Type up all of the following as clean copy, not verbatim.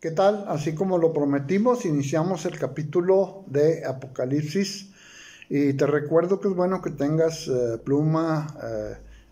¿Qué tal? Así como lo prometimos, iniciamos el capítulo de Apocalipsis y te recuerdo que es bueno que tengas pluma,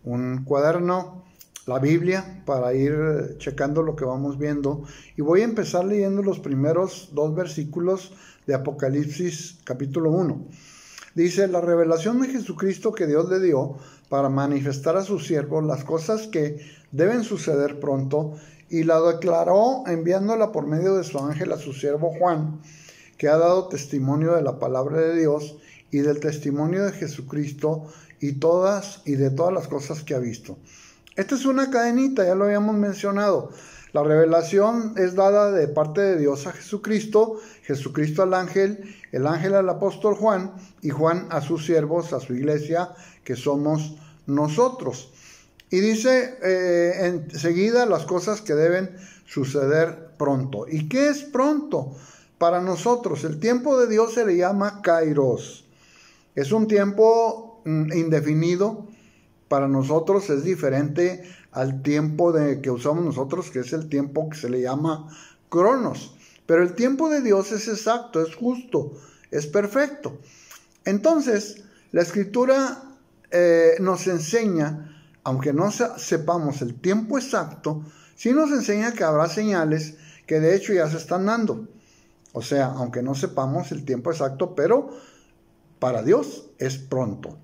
un cuaderno, la Biblia para ir checando lo que vamos viendo. Y voy a empezar leyendo los primeros 2 versículos de Apocalipsis capítulo 1. Dice: la revelación de Jesucristo que Dios le dio para manifestar a sus siervos las cosas que deben suceder pronto, y la declaró enviándola por medio de su ángel a su siervo Juan, que ha dado testimonio de la palabra de Dios y del testimonio de Jesucristo y de todas las cosas que ha visto. Esta es una cadenita, ya lo habíamos mencionado. La revelación es dada de parte de Dios a Jesucristo, Jesucristo al ángel, el ángel al apóstol Juan y Juan a sus siervos, a su iglesia, que somos nosotros. Y dice enseguida las cosas que deben suceder pronto. ¿Y qué es pronto? Para nosotros, el tiempo de Dios se le llama Kairos. Es un tiempo indefinido. Para nosotros es diferente al tiempo que usamos nosotros, que es el tiempo que se le llama Cronos. Pero el tiempo de Dios es exacto, es justo, es perfecto. Entonces, la Escritura nos enseña, aunque no sepamos el tiempo exacto, sí nos enseña que habrá señales que de hecho ya se están dando. O sea, aunque no sepamos el tiempo exacto, pero para Dios es pronto.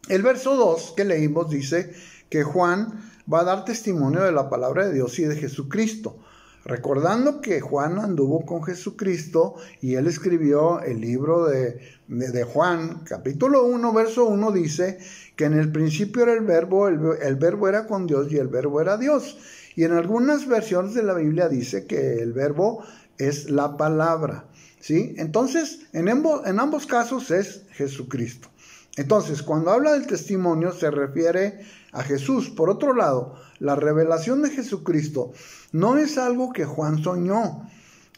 El verso 2 que leímos dice que Juan va a dar testimonio de la palabra de Dios y de Jesucristo. Recordando que Juan anduvo con Jesucristo y él escribió el libro de Juan, capítulo 1, verso 1, dice que en el principio era el verbo era con Dios y el verbo era Dios. Y en algunas versiones de la Biblia dice que el verbo es la palabra, ¿sí? Entonces, en ambos casos es Jesucristo. Entonces, cuando habla del testimonio se refiere a Jesús. Por otro lado, la revelación de Jesucristo no es algo que Juan soñó,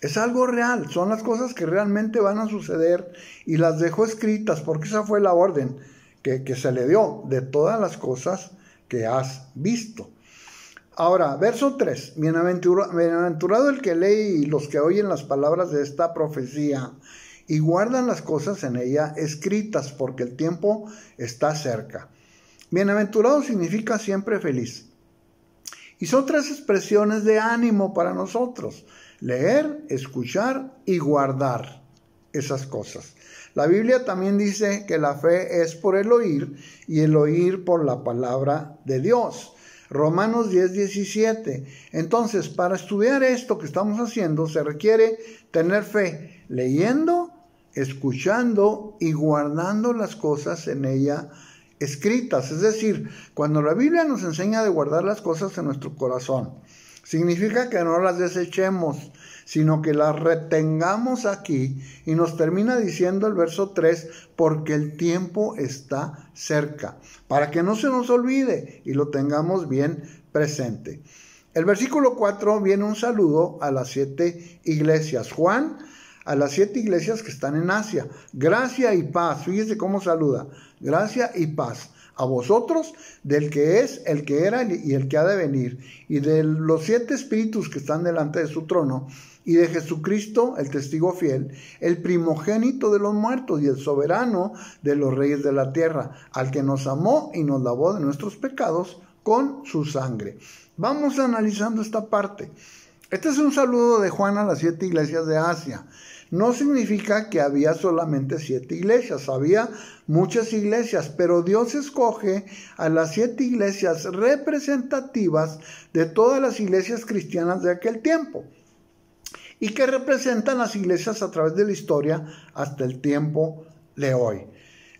es algo real, son las cosas que realmente van a suceder y las dejó escritas porque esa fue la orden que se le dio de todas las cosas que has visto. Ahora, verso 3, bienaventurado el que lee y los que oyen las palabras de esta profecía y guardan las cosas en ella escritas, porque el tiempo está cerca. Bienaventurado significa siempre feliz. Y son 3 expresiones de ánimo para nosotros: leer, escuchar y guardar esas cosas. La Biblia también dice que la fe es por el oír y el oír por la palabra de Dios. Romanos 10:17. Entonces, para estudiar esto que estamos haciendo, se requiere tener fe, leyendo, escuchando y guardando las cosas en ella escritas. Es decir, cuando la Biblia nos enseña de guardar las cosas en nuestro corazón, significa que no las desechemos, sino que las retengamos aquí. Y nos termina diciendo el verso 3, porque el tiempo está cerca, para que no se nos olvide y lo tengamos bien presente. El versículo 4 viene un saludo a las 7 iglesias. Juan, a las 7 iglesias que están en Asia. Gracia y paz. Fíjese cómo saluda. Gracia y paz a vosotros, del que es, el que era y el que ha de venir, y de los 7 espíritus que están delante de su trono, y de Jesucristo, el testigo fiel, el primogénito de los muertos y el soberano de los reyes de la tierra, al que nos amó y nos lavó de nuestros pecados con su sangre. Vamos analizando esta parte. Este es un saludo de Juan a las 7 iglesias de Asia. No significa que había solamente 7 iglesias, había muchas iglesias, pero Dios escoge a las 7 iglesias representativas de todas las iglesias cristianas de aquel tiempo y que representan las iglesias a través de la historia hasta el tiempo de hoy.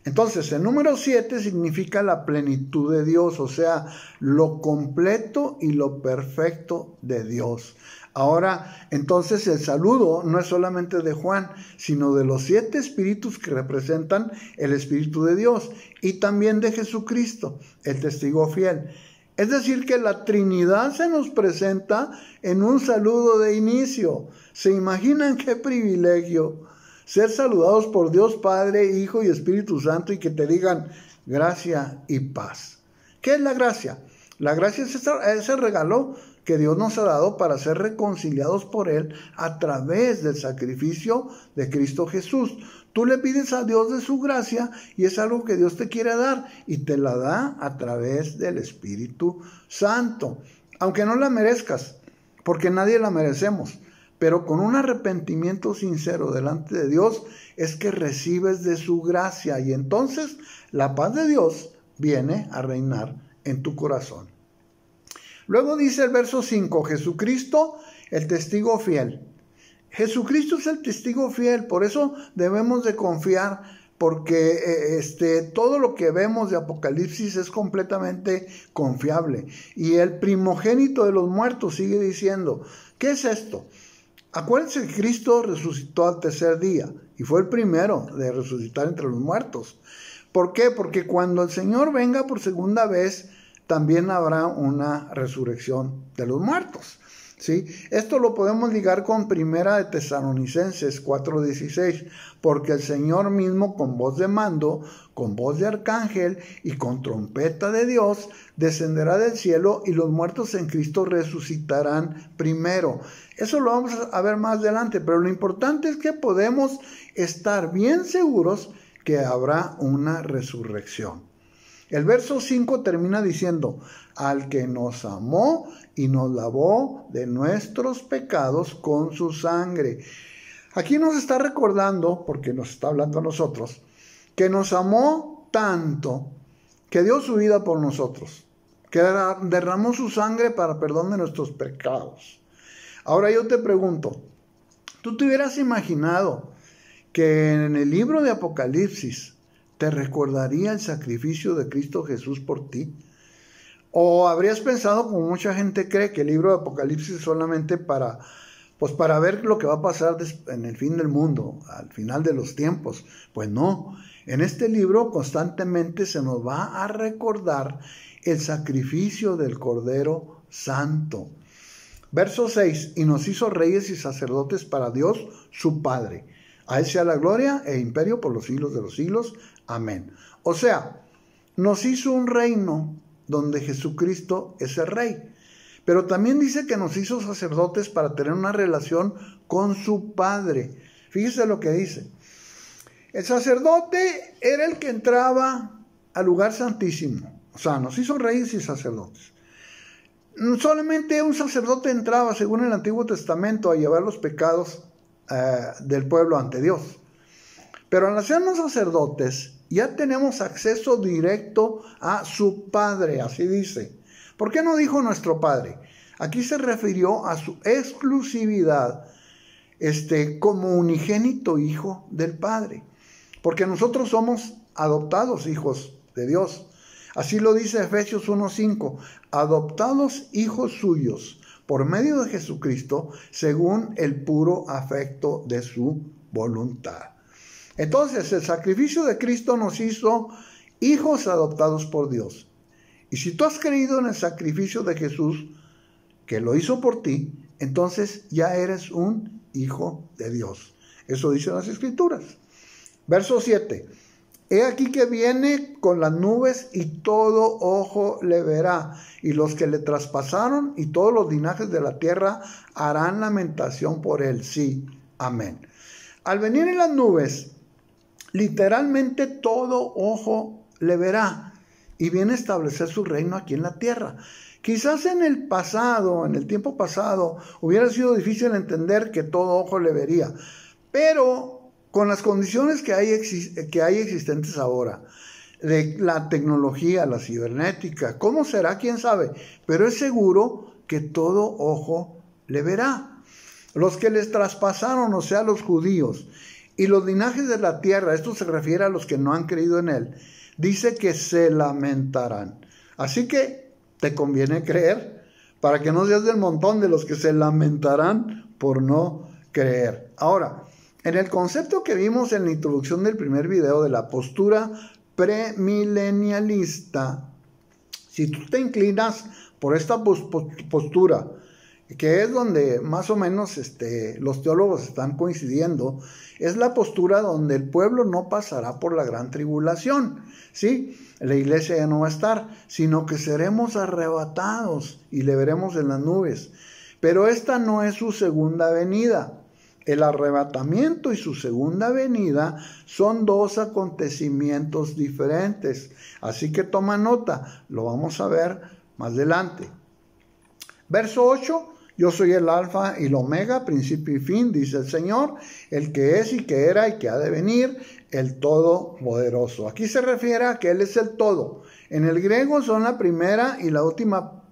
Entonces, el número 7 significa la plenitud de Dios, o sea, lo completo y lo perfecto de Dios. Ahora, entonces el saludo no es solamente de Juan, sino de los 7 espíritus que representan el Espíritu de Dios y también de Jesucristo, el testigo fiel. Es decir, que la Trinidad se nos presenta en un saludo de inicio. ¿Se imaginan qué privilegio ser saludados por Dios Padre, Hijo y Espíritu Santo y que te digan gracia y paz? ¿Qué es la gracia? La gracia es ese regalo que Dios nos ha dado para ser reconciliados por Él a través del sacrificio de Cristo Jesús. Tú le pides a Dios de su gracia y es algo que Dios te quiere dar y te la da a través del Espíritu Santo. Aunque no la merezcas, porque nadie la merecemos, pero con un arrepentimiento sincero delante de Dios es que recibes de su gracia y entonces la paz de Dios viene a reinar en tu corazón. Luego dice el verso 5, Jesucristo, el testigo fiel. Jesucristo es el testigo fiel, por eso debemos de confiar, porque todo lo que vemos de Apocalipsis es completamente confiable. Y el primogénito de los muertos sigue diciendo, ¿qué es esto? Acuérdense que Cristo resucitó al tercer día y fue el primero de resucitar entre los muertos. ¿Por qué? Porque cuando el Señor venga por segunda vez, también habrá una resurrección de los muertos, ¿sí? Esto lo podemos ligar con Primera de Tesalonicenses 4:16, porque el Señor mismo con voz de mando, con voz de arcángel y con trompeta de Dios descenderá del cielo y los muertos en Cristo resucitarán primero. Eso lo vamos a ver más adelante, pero lo importante es que podemos estar bien seguros que habrá una resurrección. El verso 5 termina diciendo, al que nos amó y nos lavó de nuestros pecados con su sangre. Aquí nos está recordando, porque nos está hablando a nosotros, que nos amó tanto que dio su vida por nosotros, que derramó su sangre para perdón de nuestros pecados. Ahora yo te pregunto, ¿tú te hubieras imaginado que en el libro de Apocalipsis te recordaría el sacrificio de Cristo Jesús por ti? ¿O habrías pensado, como mucha gente cree, que el libro de Apocalipsis es solamente para ver lo que va a pasar en el fin del mundo, al final de los tiempos? Pues no, en este libro constantemente se nos va a recordar el sacrificio del Cordero Santo. Verso 6, y nos hizo reyes y sacerdotes para Dios su Padre. A Él sea la gloria e imperio por los siglos de los siglos. Amén. O sea, nos hizo un reino donde Jesucristo es el rey. Pero también dice que nos hizo sacerdotes para tener una relación con su Padre. Fíjese lo que dice. El sacerdote era el que entraba al lugar santísimo. O sea, nos hizo reyes y sacerdotes. Solamente un sacerdote entraba, según el Antiguo Testamento, a llevar los pecados del pueblo ante Dios. Pero al hacernos sacerdotes, ya tenemos acceso directo a su Padre, así dice. ¿Por qué no dijo nuestro Padre? Aquí se refirió a su exclusividad como unigénito Hijo del Padre. Porque nosotros somos adoptados hijos de Dios. Así lo dice Efesios 1:5, adoptados hijos suyos por medio de Jesucristo, según el puro afecto de su voluntad. Entonces, el sacrificio de Cristo nos hizo hijos adoptados por Dios. Y si tú has creído en el sacrificio de Jesús, que lo hizo por ti, entonces ya eres un hijo de Dios. Eso dicen las Escrituras. Verso 7. He aquí que viene con las nubes y todo ojo le verá, y los que le traspasaron y todos los linajes de la tierra harán lamentación por él. Sí, amén. Al venir en las nubes, literalmente todo ojo le verá y viene a establecer su reino aquí en la tierra. Quizás en el pasado, en el tiempo pasado, hubiera sido difícil entender que todo ojo le vería, pero con las condiciones que hay existentes ahora, de la tecnología, la cibernética, ¿cómo será? ¿Quién sabe? Pero es seguro que todo ojo le verá. Los que les traspasaron, o sea, los judíos, y los linajes de la tierra, esto se refiere a los que no han creído en él, dice que se lamentarán. Así que te conviene creer, para que no seas del montón de los que se lamentarán por no creer. Ahora, en el concepto que vimos en la introducción del primer video de la postura premilenialista, si tú te inclinas por esta postura que es donde más o menos los teólogos están coincidiendo, es la postura donde el pueblo no pasará por la gran tribulación, ¿sí? La iglesia ya no va a estar, sino que seremos arrebatados y le veremos en las nubes. Pero esta no es su segunda venida. El arrebatamiento y su segunda venida son dos acontecimientos diferentes. Así que toma nota, lo vamos a ver más adelante. Verso 8, yo soy el alfa y el omega, principio y fin, dice el Señor, el que es y que era y que ha de venir, el Todopoderoso. Aquí se refiere a que Él es el todo. En el griego son la primera y la última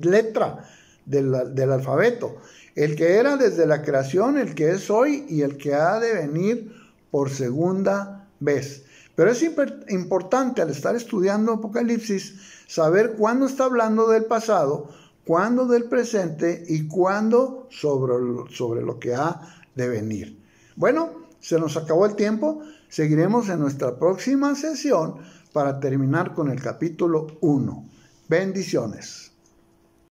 letra del alfabeto. El que era desde la creación, el que es hoy y el que ha de venir por segunda vez. Pero es importante al estar estudiando Apocalipsis saber cuándo está hablando del pasado, cuándo del presente y cuándo sobre lo que ha de venir. Bueno, se nos acabó el tiempo. Seguiremos en nuestra próxima sesión para terminar con el capítulo 1. Bendiciones.